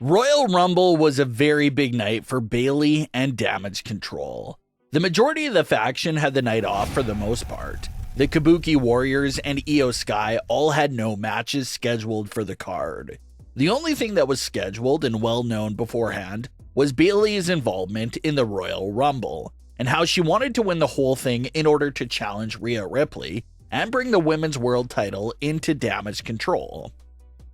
Royal Rumble was a very big night for Bayley and Damage Control. The majority of the faction had the night off for the most part. The Kabuki Warriors and Iyo Sky all had no matches scheduled for the card. The only thing that was scheduled and well known beforehand was Bayley's involvement in the Royal Rumble, and how she wanted to win the whole thing in order to challenge Rhea Ripley and bring the Women's World title into Damage Control.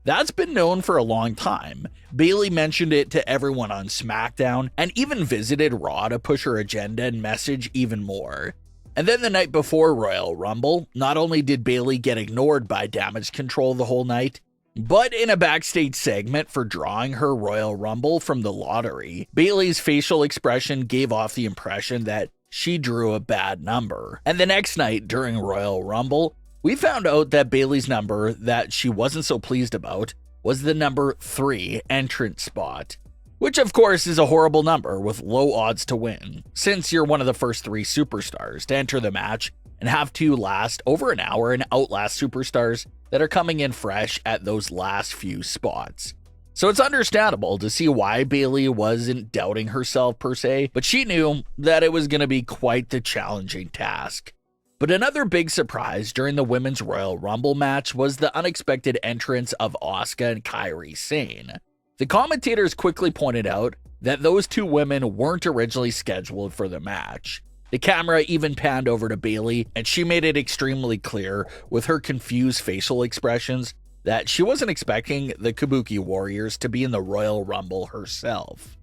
That's been known for a long time. Bayley mentioned it to everyone on Smackdown and even visited Raw to push her agenda and message even more. And then the night before Royal Rumble, not only did Bayley get ignored by Damage Control the whole night, but in a backstage segment for drawing her Royal Rumble from the lottery, Bayley's facial expression gave off the impression that she drew a bad number. And the next night during Royal Rumble, we found out that Bayley's number that she wasn't so pleased about was the number 3 entrance spot, which of course is a horrible number with low odds to win, since you're one of the first 3 superstars to enter the match and have to last over an hour and outlast superstars that are coming in fresh at those last few spots. So it's understandable to see why Bayley wasn't doubting herself per se, but she knew that it was going to be quite the challenging task. But another big surprise during the Women's Royal Rumble match was the unexpected entrance of Asuka and Kairi Sane. The commentators quickly pointed out that those two women weren't originally scheduled for the match. The camera even panned over to Bayley, and she made it extremely clear with her confused facial expressions that she wasn't expecting the Kabuki Warriors to be in the Royal Rumble herself.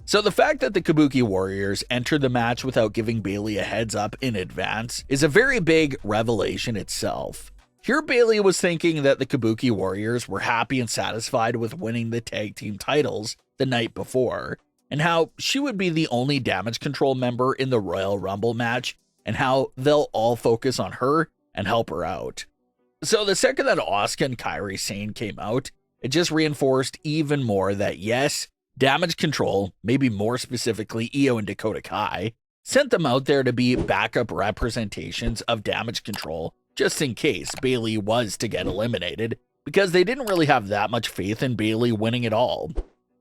So the fact that the Kabuki Warriors entered the match without giving Bayley a heads up in advance is a very big revelation itself. Here Bayley was thinking that the Kabuki Warriors were happy and satisfied with winning the tag team titles the night before, and how she would be the only Damage Control member in the Royal Rumble match, and how they'll all focus on her and help her out. So the second that Asuka and Kairi Sane came out, it just reinforced even more that yes, Damage Control, maybe more specifically Iyo and Dakota Kai, sent them out there to be backup representations of Damage Control just in case Bayley was to get eliminated, because they didn't really have that much faith in Bayley winning it all.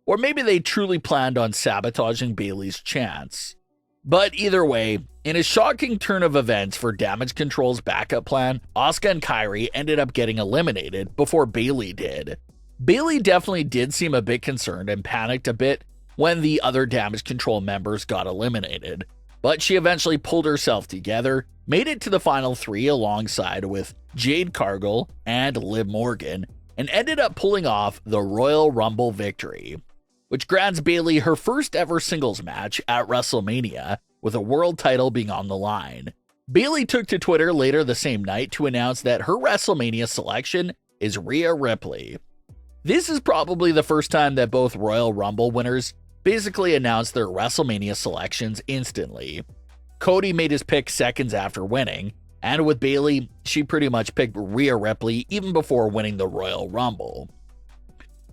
Or maybe they truly planned on sabotaging Bayley's chance. But either way, in a shocking turn of events for Damage Control's backup plan, Asuka and Kairi ended up getting eliminated before Bayley did. Bayley definitely did seem a bit concerned and panicked a bit when the other Damage Control members got eliminated, but she eventually pulled herself together, made it to the final 3 alongside with Jade Cargill and Liv Morgan, and ended up pulling off the Royal Rumble victory, which grants Bayley her first ever singles match at WrestleMania, with a world title being on the line. Bayley took to Twitter later the same night to announce that her WrestleMania selection is Rhea Ripley. This is probably the first time that both Royal Rumble winners basically announced their WrestleMania selections instantly. Cody made his pick seconds after winning, and with Bayley, she pretty much picked Rhea Ripley even before winning the Royal Rumble.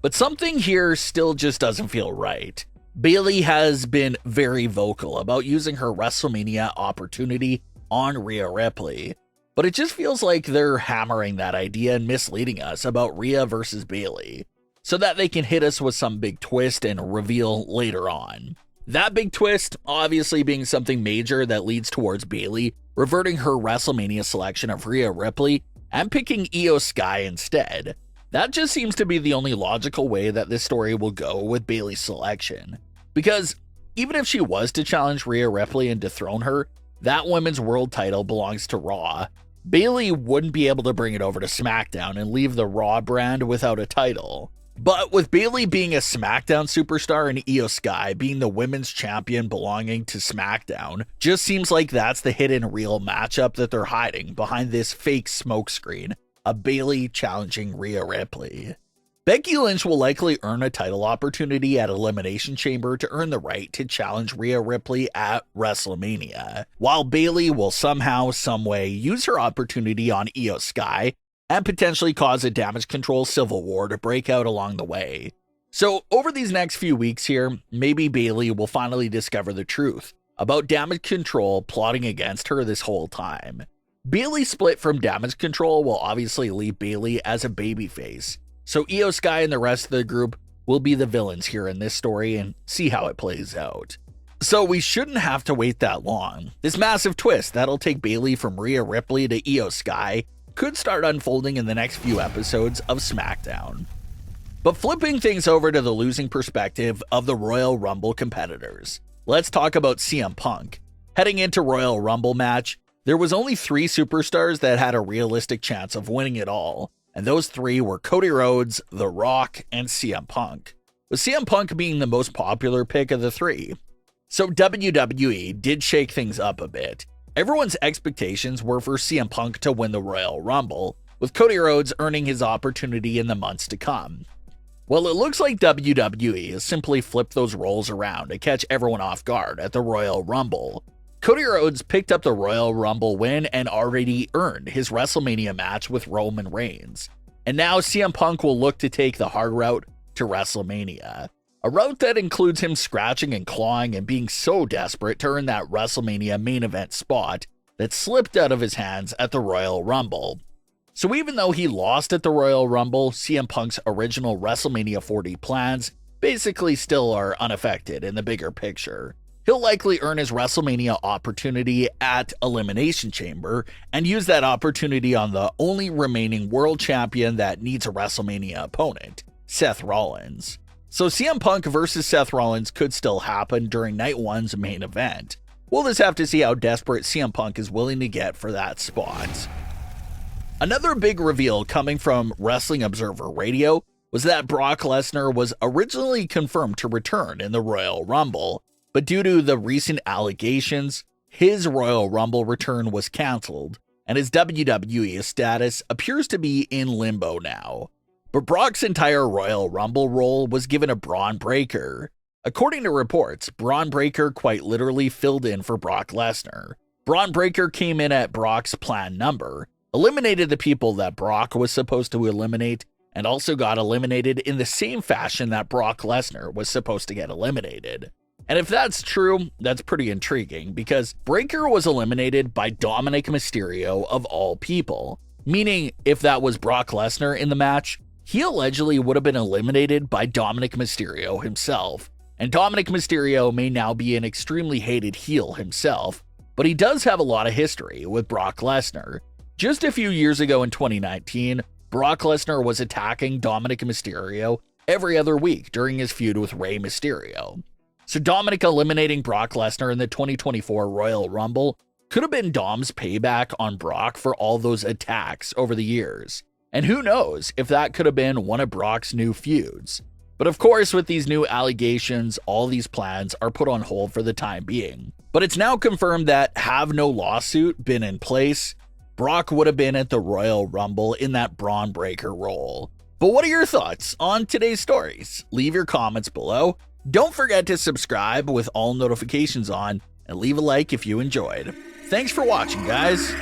But something here still just doesn't feel right. Bayley has been very vocal about using her WrestleMania opportunity on Rhea Ripley, but it just feels like they're hammering that idea and misleading us about Rhea versus Bayley, so that they can hit us with some big twist and reveal later on. That big twist obviously being something major that leads towards Bayley reverting her WrestleMania selection of Rhea Ripley and picking Iyo Sky instead. That just seems to be the only logical way that this story will go with Bayley's selection. Because even if she was to challenge Rhea Ripley and dethrone her, that women's world title belongs to Raw. Bayley wouldn't be able to bring it over to SmackDown and leave the Raw brand without a title. But with Bayley being a SmackDown superstar and Iyo Sky being the women's champion belonging to SmackDown, just seems like that's the hidden real matchup that they're hiding behind this fake smokescreen of Bayley challenging Rhea Ripley. Becky Lynch will likely earn a title opportunity at Elimination Chamber to earn the right to challenge Rhea Ripley at WrestleMania, while Bayley will somehow, someway use her opportunity on Iyo Sky and potentially cause a Damage Control civil war to break out along the way. So over these next few weeks here, maybe Bayley will finally discover the truth about Damage Control plotting against her this whole time. Bayley split from Damage Control will obviously leave Bayley as a babyface, so Iyo Sky and the rest of the group will be the villains here in this story and see how it plays out. So we shouldn't have to wait that long. This massive twist that'll take Bayley from Rhea Ripley to Iyo Sky could start unfolding in the next few episodes of Smackdown. But flipping things over to the losing perspective of the Royal Rumble competitors, let's talk about CM Punk. Heading into Royal Rumble match, there was only 3 superstars that had a realistic chance of winning it all, and those 3 were Cody Rhodes, The Rock, and CM Punk, with CM Punk being the most popular pick of the 3. So WWE did shake things up a bit. Everyone's expectations were for CM Punk to win the Royal Rumble, with Cody Rhodes earning his opportunity in the months to come. Well, it looks like WWE has simply flipped those roles around to catch everyone off guard at the Royal Rumble. Cody Rhodes picked up the Royal Rumble win and already earned his WrestleMania match with Roman Reigns. And now CM Punk will look to take the hard route to WrestleMania. A route that includes him scratching and clawing and being so desperate to earn that WrestleMania main event spot that slipped out of his hands at the Royal Rumble. So even though he lost at the Royal Rumble, CM Punk's original WrestleMania 40 plans basically still are unaffected in the bigger picture. He'll likely earn his WrestleMania opportunity at Elimination Chamber and use that opportunity on the only remaining world champion that needs a WrestleMania opponent, Seth Rollins. So CM Punk versus Seth Rollins could still happen during Night 1's main event. We'll just have to see how desperate CM Punk is willing to get for that spot. Another big reveal coming from Wrestling Observer Radio was that Brock Lesnar was originally confirmed to return in the Royal Rumble, but due to the recent allegations, his Royal Rumble return was cancelled, and his WWE status appears to be in limbo now. But Brock's entire Royal Rumble role was given to Bron Breakker. According to reports, Bron Breakker quite literally filled in for Brock Lesnar. Bron Breakker came in at Brock's planned number, eliminated the people that Brock was supposed to eliminate, and also got eliminated in the same fashion that Brock Lesnar was supposed to get eliminated. And if that's true, that's pretty intriguing, because Breakker was eliminated by Dominik Mysterio of all people. Meaning, if that was Brock Lesnar in the match, he allegedly would have been eliminated by Dominik Mysterio himself. And Dominik Mysterio may now be an extremely hated heel himself, but he does have a lot of history with Brock Lesnar. Just a few years ago in 2019, Brock Lesnar was attacking Dominik Mysterio every other week during his feud with Rey Mysterio. So Dominik eliminating Brock Lesnar in the 2024 Royal Rumble could have been Dom's payback on Brock for all those attacks over the years. And who knows if that could have been one of Brock's new feuds. But of course, with these new allegations, all these plans are put on hold for the time being. But it's now confirmed that have no lawsuit been in place, Brock would have been at the Royal Rumble in that Bron Breakker role. But what are your thoughts on today's stories? Leave your comments below. Don't forget to subscribe with all notifications on and leave a like if you enjoyed. Thanks for watching, guys.